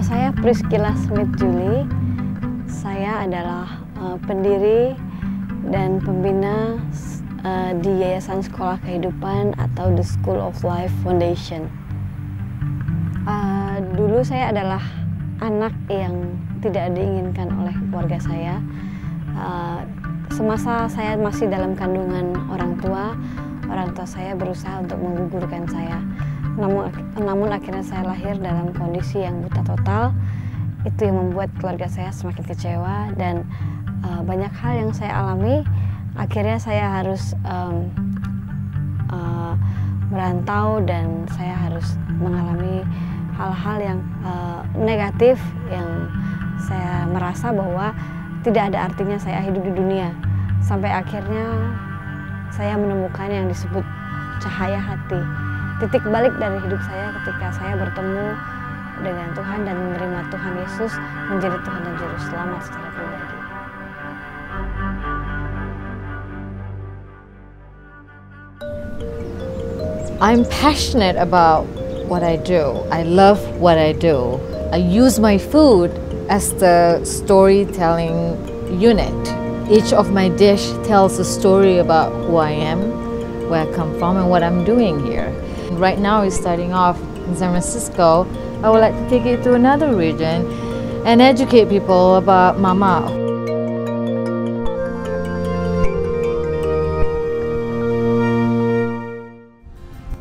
saya Priscilla Smith Julie. Saya adalah pendiri dan pembina di Yayasan Sekolah Kehidupan atau The School of Life Foundation. Dulu saya adalah anak yang tidak diinginkan oleh keluarga saya. Semasa saya masih dalam kandungan orang tua saya berusaha untuk menggugurkan saya. Namun akhirnya saya lahir dalam kondisi yang buta total. Itu yang membuat keluarga saya semakin kecewa dan banyak hal yang saya alami. Akhirnya saya harus merantau dan saya harus mengalami hal-hal yang negatif yang saya merasa bahwa tidak ada artinya saya hidup di dunia. Sampai akhirnya saya menemukan yang disebut cahaya hati. Titik balik dari hidup saya ketika saya bertemu dengan Tuhan dan menerima Tuhan Yesus menjadi Tuhan dan Juru Selamat secara pribadi. I'm passionate about what I do. I love what I do. I use my food as the storytelling unit. Each of my dish tells a story about who I am, where I come from, and what I'm doing here. Right now, we're starting off in San Francisco. I would like to take it to another region and educate people about Mama.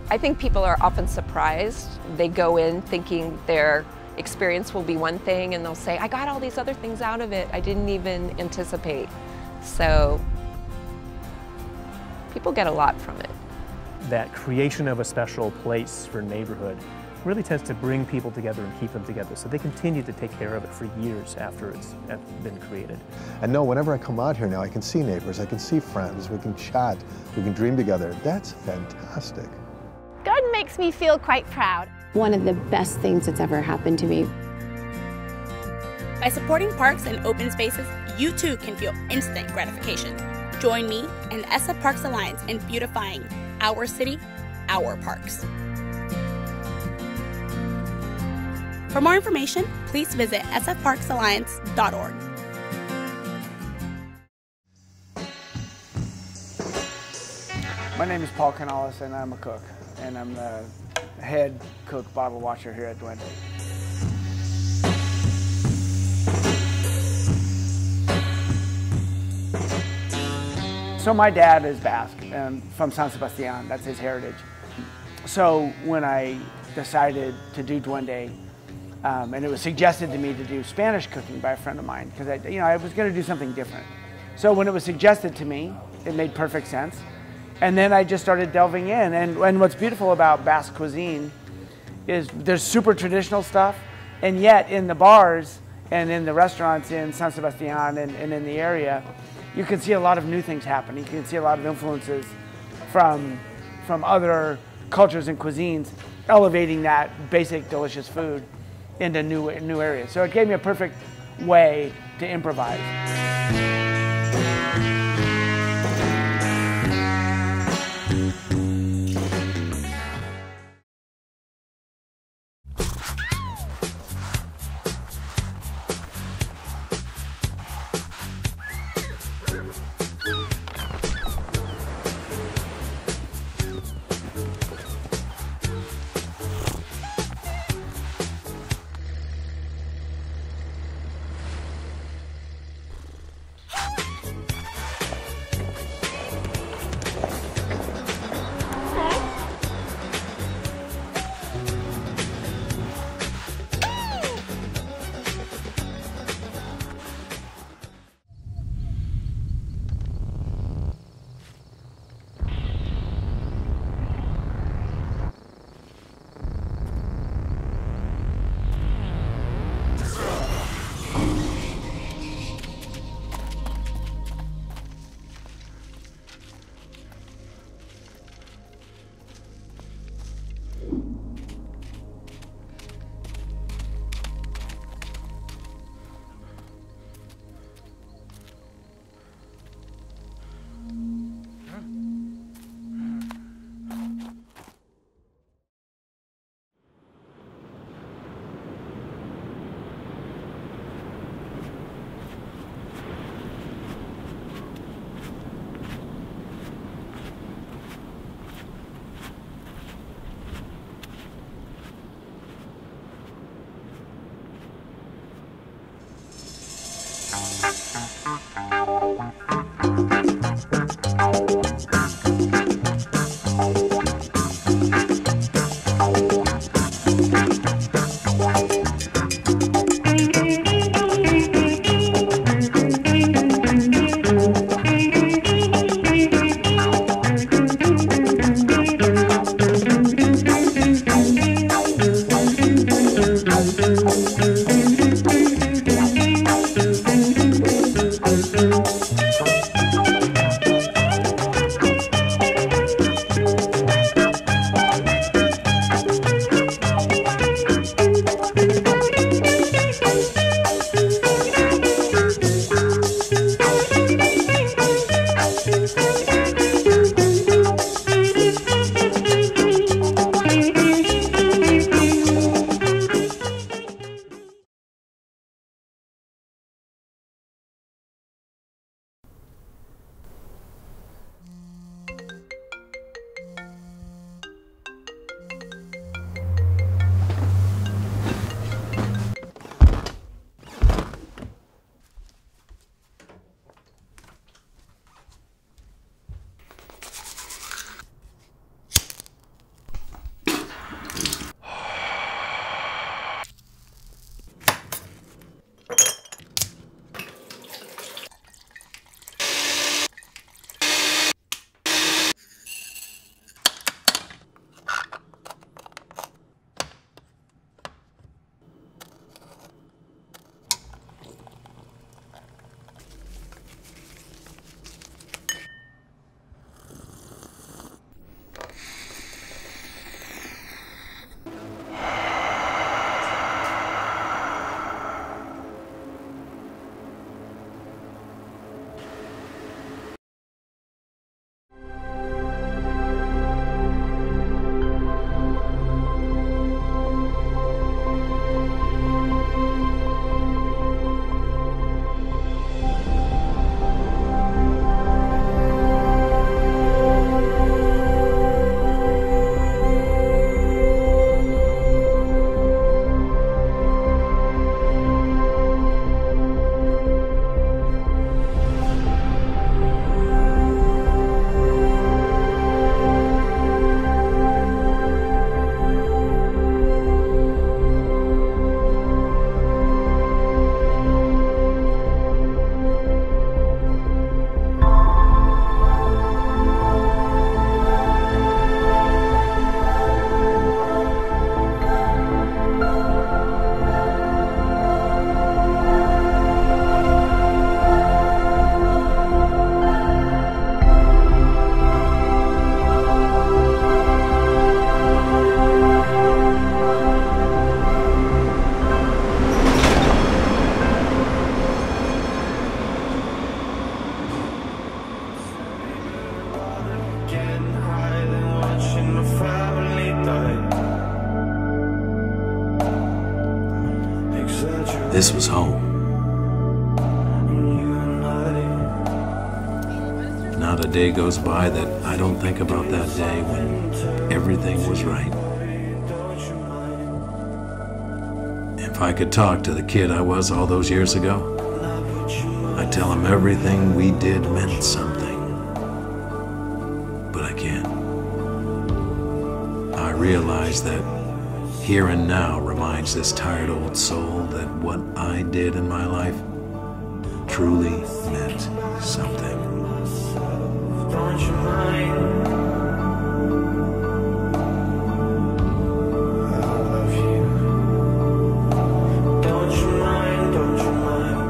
I think people are often surprised. They go in thinking their experience will be one thing and they'll say, I got all these other things out of it I didn't even anticipate. So people get a lot from it. That creation of a special place for neighborhood really tends to bring people together and keep them together so they continue to take care of it for years after it's been created. And no, whenever I come out here now, I can see neighbors, I can see friends, we can chat, we can dream together. That's fantastic. God makes me feel quite proud. One of the best things that's ever happened to me. By supporting parks and open spaces, you too can feel instant gratification. Join me and SF Parks Alliance in beautifying our city, our parks. For more information, please visit sfparksalliance.org. My name is Paul Canales and I'm a cook, and I'm the head cook bottle washer here at Duende. So my dad is Basque and from San Sebastian, that's his heritage. So when I decided to do Duende, and it was suggested to me to do Spanish cooking by a friend of mine, because I was going to do something different. So when it was suggested to me, it made perfect sense. And then I just started delving in. And what's beautiful about Basque cuisine is there's super traditional stuff, and yet in the bars and in the restaurants in San Sebastian and in the area, you can see a lot of new things happen. You can see a lot of influences from other cultures and cuisines, elevating that basic delicious food into new areas. So it gave me a perfect way to improvise. This was home. Not a day goes by that I don't think about that day when everything was right. If I could talk to the kid I was all those years ago, I'd tell him everything we did meant something. But I can't. I realize that here and now reminds this tired old soul that what I did in my life truly meant something. Don't you mind? I love you. Don't you mind? Don't you mind?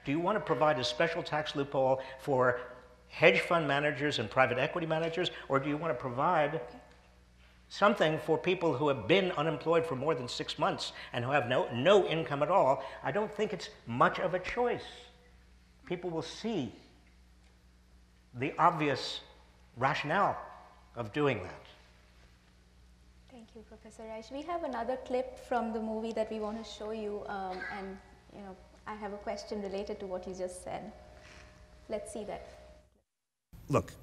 Do you want to provide a special tax loophole for hedge fund managers and private equity managers, or do you want to provide something for people who have been unemployed for more than 6 months and who have no income at all? I don't think it's much of a choice. People will see the obvious rationale of doing that. Thank you, Professor Reich. We have another clip from the movie that we want to show you, and I have a question related to what you just said. Let's see that. Look,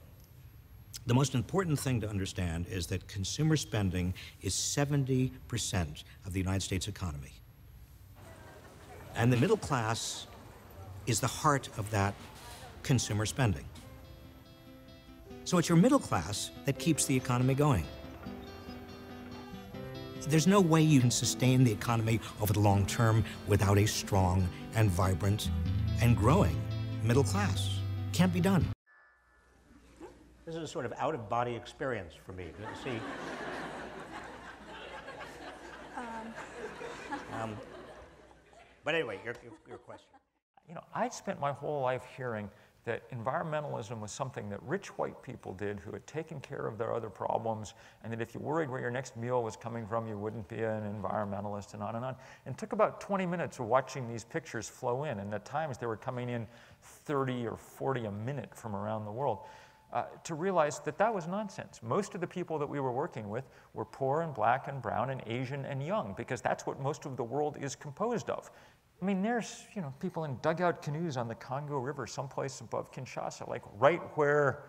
the most important thing to understand is that consumer spending is 70% of the United States economy. And the middle class is the heart of that consumer spending. So it's your middle class that keeps the economy going. There's no way you can sustain the economy over the long term without a strong and vibrant and growing middle class. Can't be done. This is a sort of out-of-body experience for me to see. But anyway, your question. I'd spent my whole life hearing that environmentalism was something that rich white people did who had taken care of their other problems, and that if you worried where your next meal was coming from, you wouldn't be an environmentalist, and on and on. And it took about 20 minutes of watching these pictures flow in, and at times they were coming in 30 or 40 a minute from around the world, to realize that that was nonsense. Most of the people that we were working with were poor and black and brown and Asian and young, because that's what most of the world is composed of. I mean, there's, you know, people in dugout canoes on the Congo River, someplace above Kinshasa, like right where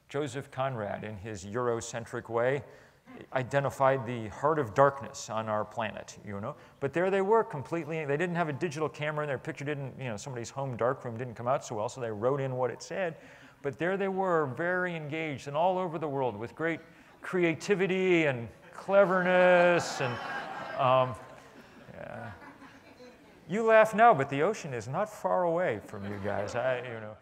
Joseph Conrad, in his Eurocentric way, identified the heart of darkness on our planet, you know. But there they were completely, they didn't have a digital camera, and their picture didn't, you know, somebody's home darkroom didn't come out so well, so they wrote in what it said. But there they were, very engaged and all over the world with great creativity and cleverness and, yeah. You laugh now, but the ocean is not far away from you guys, you know.